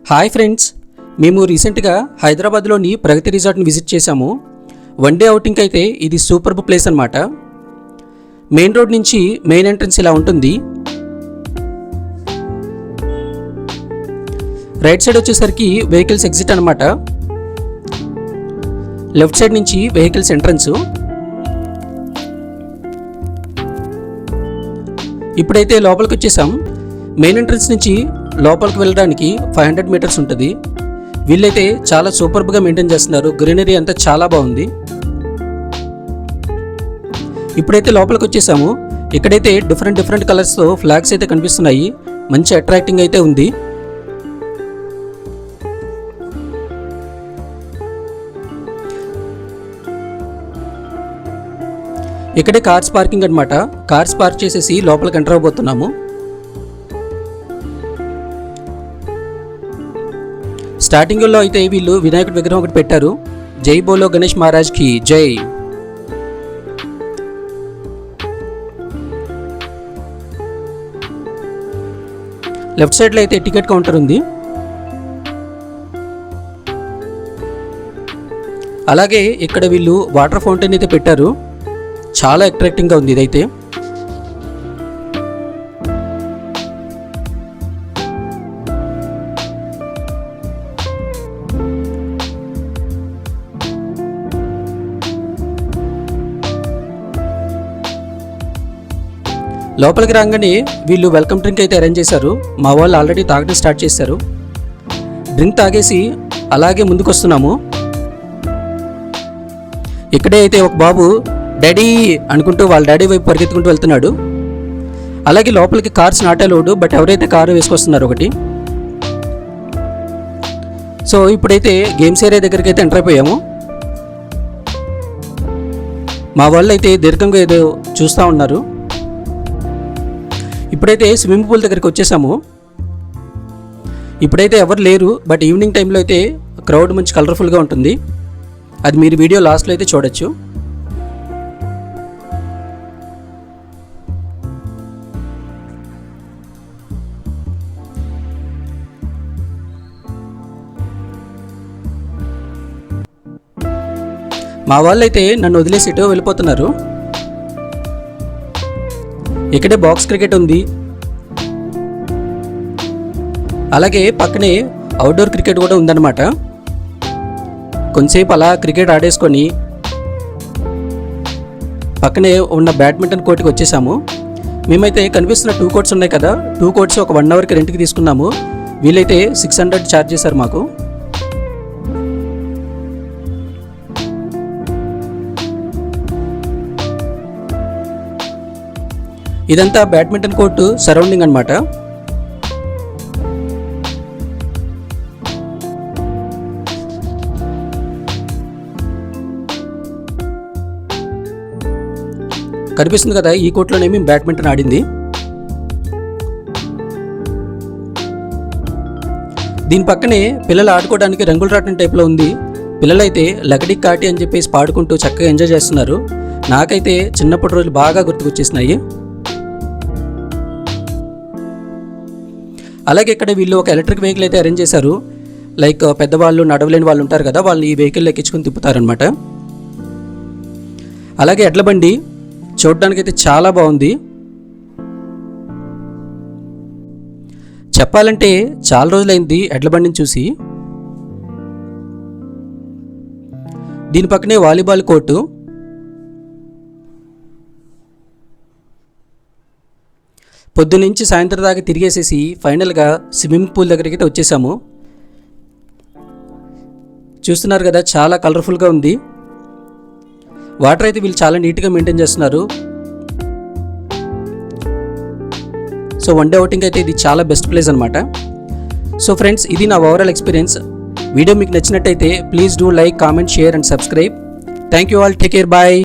Hi friends, మేము రీసెంట్గా హైదరాబాద్లోని ప్రగతి రిసార్ట్ని విజిట్ చేశాము. వన్ డే అవుటింగ్ అయితే ఇది సూపర్బ్ ప్లేస్ అనమాట. మెయిన్ రోడ్ నుంచి మెయిన్ ఎంట్రన్స్ ఇలా ఉంటుంది. రైట్ సైడ్ వచ్చేసరికి వెహికల్స్ ఎగ్జిట్ అనమాట. లెఫ్ట్ సైడ్ నుంచి వెహికల్స్ ఎంట్రన్స్. ఇప్పుడైతే లోపలికి వచ్చేసాం. మెయిన్ ఎంట్రన్స్ నుంచి లోపలికి వెళ్ళడానికి 500 మీటర్స్ ఉంటుంది. వీళ్ళైతే చాలా సూపర్బ్గా మెయింటైన్ చేస్తున్నారు. గ్రీనరీ అంతా చాలా బాగుంది. ఇప్పుడైతే లోపలికి వచ్చేసాము. ఇక్కడైతే డిఫరెంట్ కలర్స్తో ఫ్లాగ్స్ అయితే కనిపిస్తున్నాయి. మంచి అట్రాక్టింగ్ అయితే ఉంది. ఇక్కడే కార్స్ పార్కింగ్ అనమాట. కార్స్ పార్క్ చేసేసి లోపలికి ఎంటర్ అవబోతున్నాము. స్టార్టింగ్లో అయితే వీళ్ళు వినాయకుడి విగ్రహం ఒకటి పెట్టారు. జై బోలో గణేష్ మహారాజ్ కి జై. లెఫ్ట్ సైడ్లో అయితే టికెట్ కౌంటర్ ఉంది. అలాగే ఇక్కడ వీళ్ళు వాటర్ ఫౌంటైన్ అయితే పెట్టారు. చాలా అట్రాక్టింగ్గా ఉంది ఇదైతే. లోపలికి రాగానే వీళ్ళు వెల్కమ్ డ్రింక్ అయితే అరేంజ్ చేశారు. మా వాళ్ళు ఆల్రెడీ తాగడం స్టార్ట్ చేశారు. డ్రింక్ తాగేసి అలాగే ముందుకు వస్తున్నాము. ఇక్కడే అయితే ఒక బాబు డాడీ అనుకుంటూ వాళ్ళ డాడీ వైపు పరిగెత్తుకుంటూ వెళ్తున్నాడు. అలాగే లోపలికి కార్స్ నాట్ అలౌడ్, బట్ ఎవరైతే కారు వేసుకొస్తున్నారు ఒకటి. సో ఇప్పుడైతే గేమ్స్ ఏరియా దగ్గరికి అయితే ఎంటర్ అయిపోయాము. మా వాళ్ళు అయితే దీర్ఘంగా ఏదో చూస్తూ ఉన్నారు. ఇప్పుడైతే స్విమ్మింగ్ పూల్ దగ్గరికి వచ్చేసాము. ఇప్పుడైతే ఎవరు లేరు, బట్ ఈవినింగ్ టైంలో అయితే క్రౌడ్ మంచి కలర్ఫుల్గా ఉంటుంది. అది మీరు వీడియో లాస్ట్లో అయితే చూడొచ్చు. మా వాళ్ళు అయితే నన్ను వదిలేసి ఇటో వెళ్ళిపోతున్నారు. ఇక్కడే బాక్స్ క్రికెట్ ఉంది. అలాగే పక్కనే అవుట్డోర్ క్రికెట్ కూడా ఉందన్నమాట. కొంతసేపు అలా క్రికెట్ ఆడేసుకొని పక్కనే ఉన్న బ్యాడ్మింటన్ కోర్టుకి వచ్చేసాము. మేమైతే కనిపిస్తున్న 2 కోర్ట్స్ ఉన్నాయి కదా, 2 కోర్ట్స్ ఒక 1 అవర్కి రెంట్కి తీసుకున్నాము. వీళ్ళైతే 600 ఛార్జ్ చేశారు మాకు. ఇదంతా బ్యాడ్మింటన్ కోర్టు సరౌండింగ్ అనమాట. కనిపిస్తుంది కదా, ఈ కోర్టులోనే మేము బ్యాడ్మింటన్ ఆడింది. దీని పక్కనే పిల్లలు ఆడుకోవడానికి రంగుల రాట్నం టైప్లో ఉంది. పిల్లలైతే లకడీ కాటి అని చెప్పేసి పాడుకుంటూ చక్కగా ఎంజాయ్ చేస్తున్నారు. నాకైతే చిన్నప్పటి రోజులు బాగా గుర్తుకొచ్చేసినాయి. అలాగే ఇక్కడ వీళ్ళు ఒక ఎలక్ట్రిక్ వెహికల్ అయితే అరేంజ్ చేశారు. లైక్ పెద్దవాళ్ళు, నడవలేని వాళ్ళు ఉంటారు కదా, వాళ్ళని ఈ వెహికల్ ఎక్కించుకొని తిప్పుతారనమాట. అలాగే ఎడ్ల బండి చూడడానికి అయితే చాలా బాగుంది. చెప్పాలంటే చాలా రోజులైంది ఎడ్ల బండిని చూసి. దీని పక్కనే వాలీబాల్ కోర్టు. పొద్దునుంచి సాయంత్రం దాకా తిరిగేసేసి ఫైనల్గా స్విమ్మింగ్ పూల్ దగ్గరికి అయితే వచ్చేసాము. చూస్తున్నారు కదా, చాలా కలర్ఫుల్గా ఉంది. వాటర్ అయితే వీళ్ళు చాలా నీట్గా మెయింటైన్ చేస్తున్నారు. సో వన్ డే అవుటింగ్ అయితే ఇది చాలా బెస్ట్ ప్లేస్ అనమాట. సో ఫ్రెండ్స్, ఇది నా ఓవరాల్ ఎక్స్పీరియన్స్. వీడియో మీకు నచ్చినట్టయితే please do like, comment, share and subscribe. Thank you all. Take care. Bye.